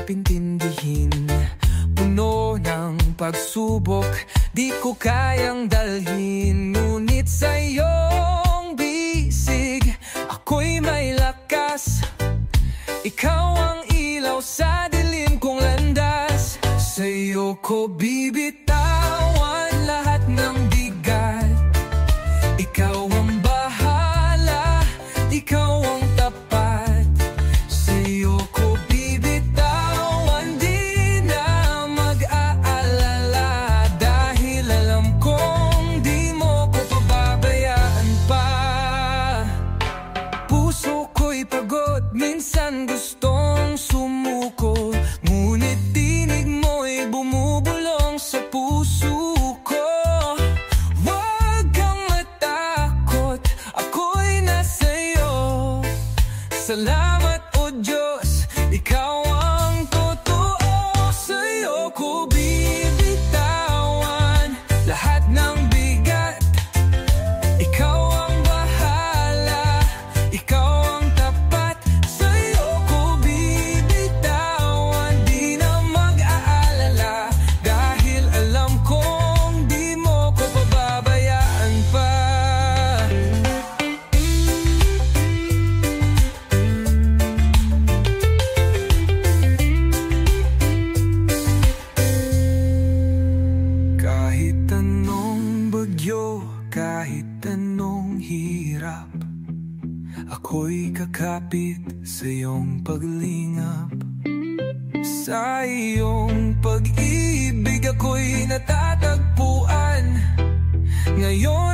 hirap intindihin. Puno ng pagsubok, di ko kayang dalhin. Ngunit sa iyong bisig, ako'y may lakas. Ikaw ang ilaw sa dilim kong landas. Sa'yo ko bibitawan lahat ng bigat. Ikaw ang bahala, ikaw ang tapat. Sa'yo ko bibitawan, di na mag-aalala. Dahil alam kong di mo ko pababayaan pa. Puso ko'y pagod, minsan gustong sumuko. Ngunit tinig mo'y bumubulong sa puso ko. Huwag kang matakot, ako'y nasa'yo. Salamat o Diyos, ikaw ang totoo. Sa'yo ko bibitawan lahat ng bigat. Ikaw ang bahala, ikaw ang tapat. Sa'yo ko bibitawan, di na mag-aalala. Dahil alam kong di mo ko pababayaan pa. Kahit anong bagyo, kahit anong hirap, ako'y kakapit sa iyong paglingap. Sa iyong pag-ibig ako'y natatagpuan. Ngayon